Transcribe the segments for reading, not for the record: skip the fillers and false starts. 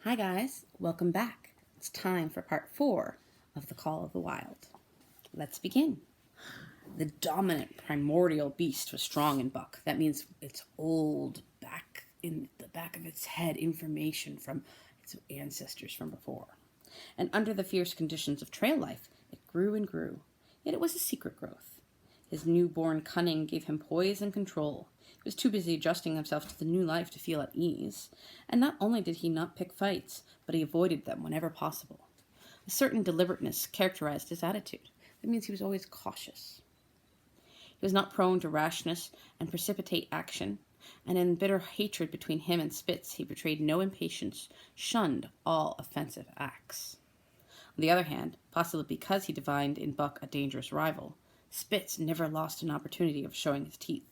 Hi guys, welcome back. It's time for part 4 of The Call of the Wild. Let's begin. The dominant primordial beast was strong in Buck. That means its old, back in the back of its head, information from its ancestors from before. And under the fierce conditions of trail life, it grew and grew. Yet it was a secret growth. His newborn cunning gave him poise and control. He was too busy adjusting himself to the new life to feel at ease. And not only did he not pick fights, but he avoided them whenever possible. A certain deliberateness characterized his attitude. That means he was always cautious. He was not prone to rashness and precipitate action, and in bitter hatred between him and Spitz, he betrayed no impatience, shunned all offensive acts. On the other hand, possibly because he divined in Buck a dangerous rival, Spitz never lost an opportunity of showing his teeth.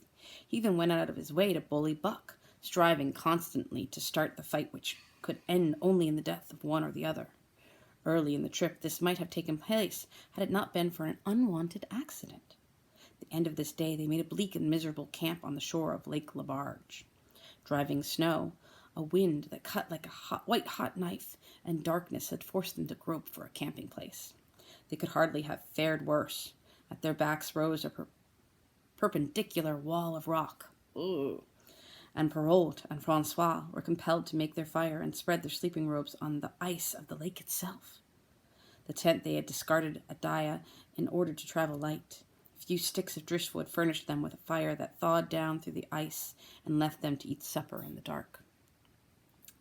He even went out of his way to bully Buck, striving constantly to start the fight which could end only in the death of one or the other. Early in the trip, this might have taken place had it not been for an unwanted accident. At the end of this day, they made a bleak and miserable camp on the shore of Lake Labarge. Driving snow, a wind that cut like a white-hot knife, and darkness had forced them to grope for a camping place. They could hardly have fared worse. At their backs rose a perpendicular wall of rock. Ooh. And Perrault and Francois were compelled to make their fire and spread their sleeping robes on the ice of the lake itself. The tent they had discarded at Daya in order to travel light. A few sticks of driftwood furnished them with a fire that thawed down through the ice and left them to eat supper in the dark.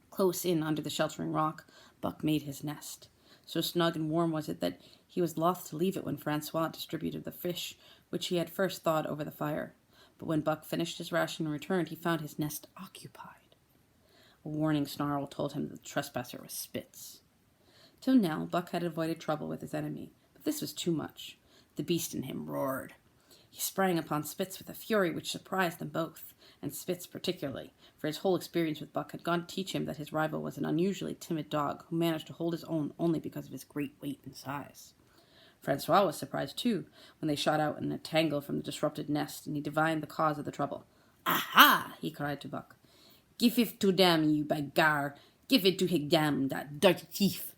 Close in under the sheltering rock, Buck made his nest. So snug and warm was it that he was loth to leave it when Francois distributed the fish, which he had first thawed over the fire. But when Buck finished his ration and returned, he found his nest occupied. A warning snarl told him that the trespasser was Spitz. Till now, Buck had avoided trouble with his enemy, but this was too much. The beast in him roared. He sprang upon Spitz with a fury which surprised them both, and Spitz particularly, for his whole experience with Buck had gone to teach him that his rival was an unusually timid dog who managed to hold his own only because of his great weight and size. Francois was surprised, too, when they shot out in a tangle from the disrupted nest, and he divined the cause of the trouble. "Aha!" he cried to Buck. "Give it to them, you by gar! Give it to him, that dirty thief!"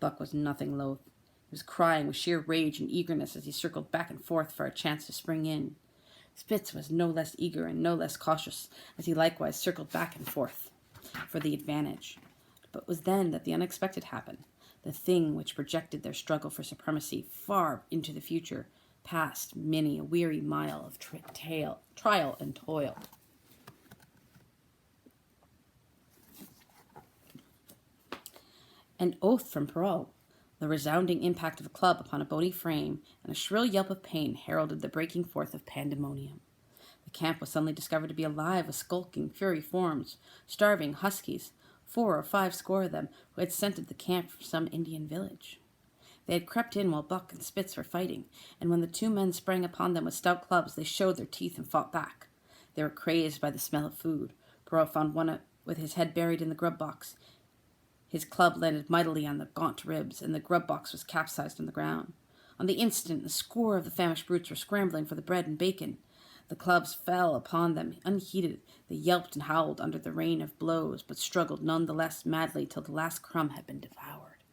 Buck was nothing loath. He was crying with sheer rage and eagerness as he circled back and forth for a chance to spring in. Spitz was no less eager and no less cautious, as he likewise circled back and forth for the advantage. But it was then that the unexpected happened. The thing which projected their struggle for supremacy far into the future, past many a weary mile of trial and toil. An oath from Perrault, the resounding impact of a club upon a bony frame, and a shrill yelp of pain heralded the breaking forth of pandemonium. The camp was suddenly discovered to be alive with skulking, furry forms, starving huskies, 4 or 5 score of them, who had scented the camp from some Indian village. They had crept in while Buck and Spitz were fighting, and when the 2 men sprang upon them with stout clubs, they showed their teeth and fought back. They were crazed by the smell of food. Perrault found one with his head buried in the grub box. His club landed mightily on the gaunt ribs, and the grub box was capsized on the ground. On the instant, a score of the famished brutes were scrambling for the bread and bacon. The clubs fell upon them unheeded. They yelped and howled under the rain of blows, but struggled none the less madly till the last crumb had been devoured.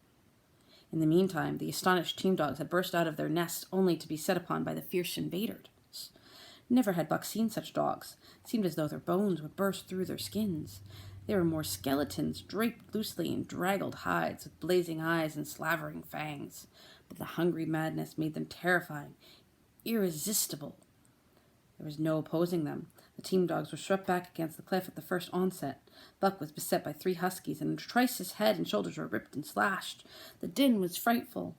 In the meantime, the astonished team dogs had burst out of their nests only to be set upon by the fierce invaders. Never had Buck seen such dogs. It seemed as though their bones would burst through their skins. They were more skeletons, draped loosely in draggled hides, with blazing eyes and slavering fangs. But the hungry madness made them terrifying, irresistible. There was no opposing them. The team dogs were swept back against the cliff at the first onset. Buck was beset by 3 huskies, and twice his head and shoulders were ripped and slashed. The din was frightful.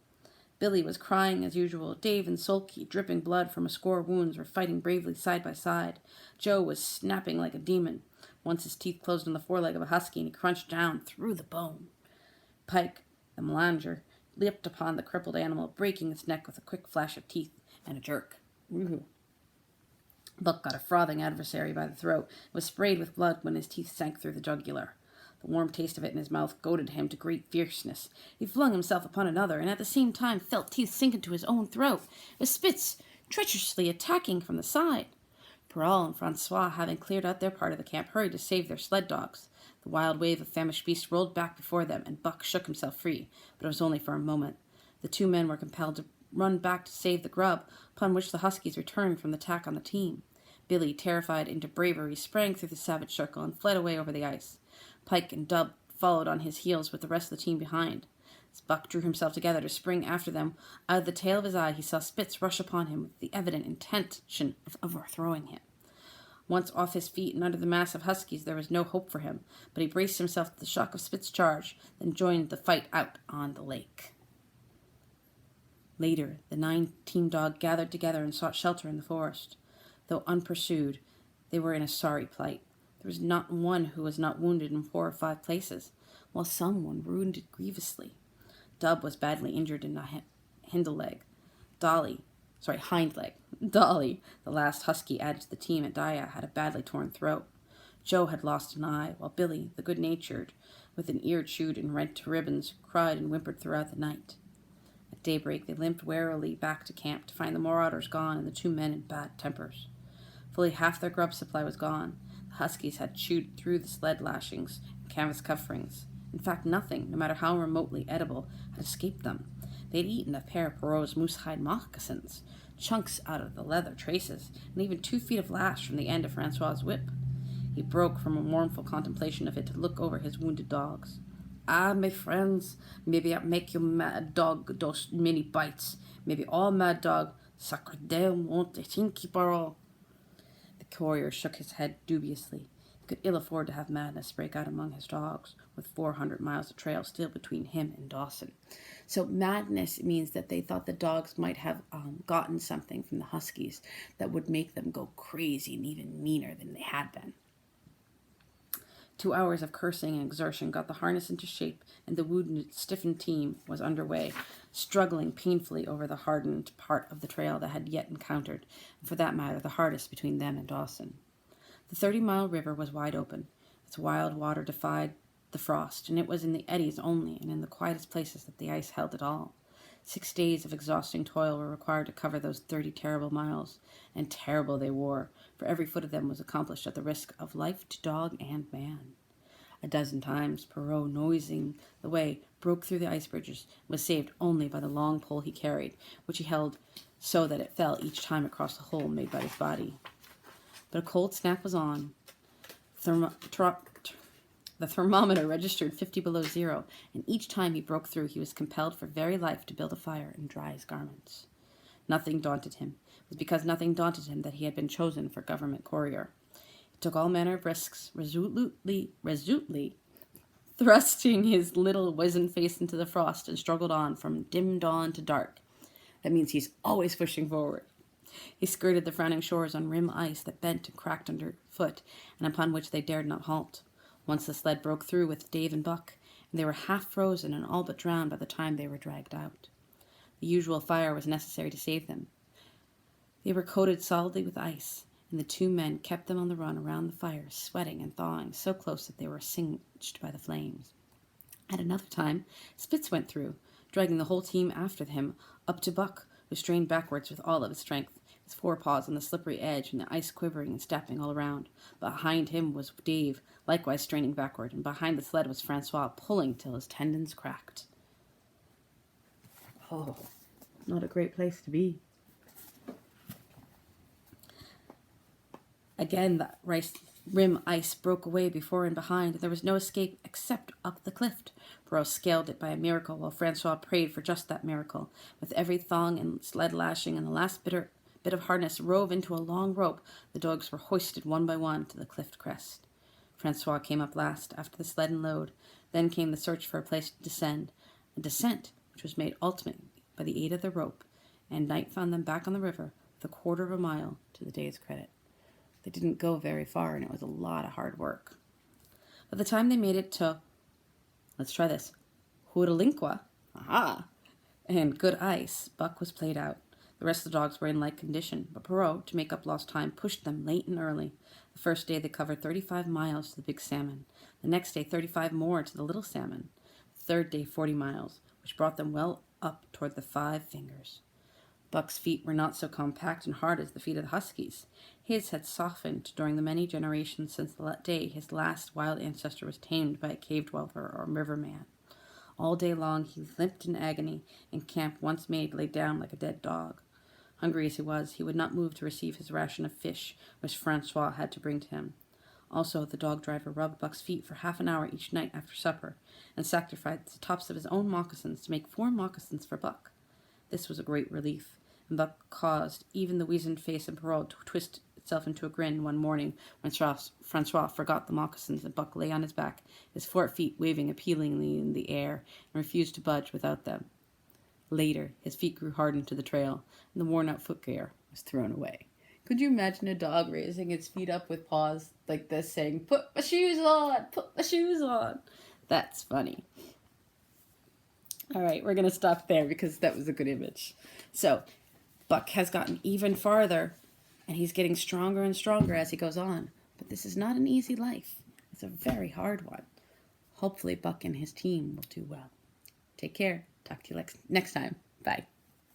Billy was crying as usual. Dave and Sulky, dripping blood from a score of wounds, were fighting bravely side by side. Joe was snapping like a demon. Once his teeth closed on the foreleg of a husky, and he crunched down through the bone. Pike, the melanger, leaped upon the crippled animal, breaking its neck with a quick flash of teeth and a jerk. Ooh. Buck got a frothing adversary by the throat, and was sprayed with blood when his teeth sank through the jugular. The warm taste of it in his mouth goaded him to great fierceness. He flung himself upon another, and at the same time felt teeth sink into his own throat, with Spitz treacherously attacking from the side. Perrault and Francois, having cleared out their part of the camp, hurried to save their sled dogs. The wild wave of famished beasts rolled back before them, and Buck shook himself free, but it was only for a moment. The two men were compelled to run back to save the grub, upon which the huskies returned from the attack on the team. Billy, terrified into bravery, sprang through the savage circle and fled away over the ice. Pike and Dub followed on his heels with the rest of the team behind. As Buck drew himself together to spring after them, out of the tail of his eye he saw Spitz rush upon him with the evident intention of overthrowing him. Once off his feet and under the mass of huskies, there was no hope for him, but he braced himself to the shock of Spitz's charge, then joined the fight out on the lake. Later, the 9 team dog gathered together and sought shelter in the forest. Though unpursued, they were in a sorry plight. There was not one who was not wounded in 4 or 5 places, while some were wounded grievously. Dub was badly injured in the hind leg. Dolly, the last husky added to the team at Daya, had a badly torn throat. Joe had lost an eye, while Billy, the good-natured, with an ear chewed and rent to ribbons, cried and whimpered throughout the night. At daybreak, they limped warily back to camp to find the marauders gone and the 2 men in bad tempers. Fully half their grub supply was gone. The huskies had chewed through the sled lashings and canvas coverings. In fact, nothing, no matter how remotely edible, had escaped them. They had eaten a pair of Perrault's moose-hide moccasins, chunks out of the leather traces, and even 2 feet of lash from the end of Francois's whip. He broke from a mournful contemplation of it to look over his wounded dogs. "Ah, my friends, maybe I make you mad dog those many bites. Maybe all mad dog. Sacre Dieu, won't I think, Perrault?" The courier shook his head dubiously. He could ill afford to have madness break out among his dogs, with 400 miles of trail still between him and Dawson. So madness means that they thought the dogs might have gotten something from the huskies that would make them go crazy and even meaner than they had been. 2 hours of cursing and exertion got the harness into shape, and the wounded, stiffened team was underway, struggling painfully over the hardened part of the trail that had yet encountered, and for that matter, the hardest between them and Dawson. The 30-mile river was wide open. Its wild water defied the frost, and it was in the eddies only and in the quietest places that the ice held it all. 6 days of exhausting toil were required to cover those 30 terrible miles, and terrible they were, for every foot of them was accomplished at the risk of life to dog and man. A dozen times Perrault, nosing the way, broke through the ice bridges, and was saved only by the long pole he carried, which he held so that it fell each time across the hole made by his body. But a cold snap was on. The thermometer registered 50 below zero, and each time he broke through, he was compelled for very life to build a fire and dry his garments. Nothing daunted him. It was because nothing daunted him that he had been chosen for government courier. He took all manner of risks, resolutely thrusting his little wizened face into the frost, and struggled on from dim dawn to dark. That means he's always pushing forward. He skirted the frowning shores on rim ice that bent and cracked underfoot, and upon which they dared not halt. Once the sled broke through with Dave and Buck, and they were half frozen and all but drowned by the time they were dragged out. The usual fire was necessary to save them. They were coated solidly with ice, and the 2 men kept them on the run around the fire, sweating and thawing so close that they were singed by the flames. At another time, Spitz went through, dragging the whole team after him up to Buck, who strained backwards with all of his strength, his forepaws on the slippery edge and the ice quivering and snapping all around. Behind him was Dave, likewise straining backward, and behind the sled was Francois, pulling till his tendons cracked. Oh, not a great place to be. Again, the rim ice broke away before and behind, and there was no escape except up the cliff. Perrault scaled it by a miracle, while Francois prayed for just that miracle. With every thong and sled lashing and the last bit of harness rove into a long rope, the dogs were hoisted one by one to the cliff crest. Francois came up last, after the sled and load. Then came the search for a place to descend, a descent which was made ultimate by the aid of the rope, and night found them back on the river with a 1/4 of a mile to the day's credit. They didn't go very far, and it was a lot of hard work. By the time they made it to, let's try this, Huralinkwa, and good ice, Buck was played out. The rest of the dogs were in like condition, but Perrault, to make up lost time, pushed them late and early. The first day they covered 35 miles to the big salmon. The next day 35 more to the little salmon. The third day 40 miles, which brought them well up toward the 5 fingers. Buck's feet were not so compact and hard as the feet of the huskies. His had softened during the many generations since the day his last wild ancestor was tamed by a cave dweller or riverman. All day long he limped in agony, and camp once made lay down like a dead dog. Hungry as he was, he would not move to receive his ration of fish, which Francois had to bring to him. Also, the dog driver rubbed Buck's feet for half an hour each night after supper, and sacrificed the tops of his own moccasins to make 4 moccasins for Buck. This was a great relief, and Buck caused even the weazened face of Perrault to twist itself into a grin one morning when Francois forgot the moccasins and Buck lay on his back, his 4 feet waving appealingly in the air, and refused to budge without them. Later, his feet grew hardened to the trail, and the worn-out footgear was thrown away. Could you imagine a dog raising its feet up with paws like this, saying, "Put my shoes on! Put my shoes on!" That's funny. All right, we're going to stop there because that was a good image. So, Buck has gotten even farther, and he's getting stronger and stronger as he goes on. But this is not an easy life. It's a very hard one. Hopefully, Buck and his team will do well. Take care. Talk to you next time. Bye.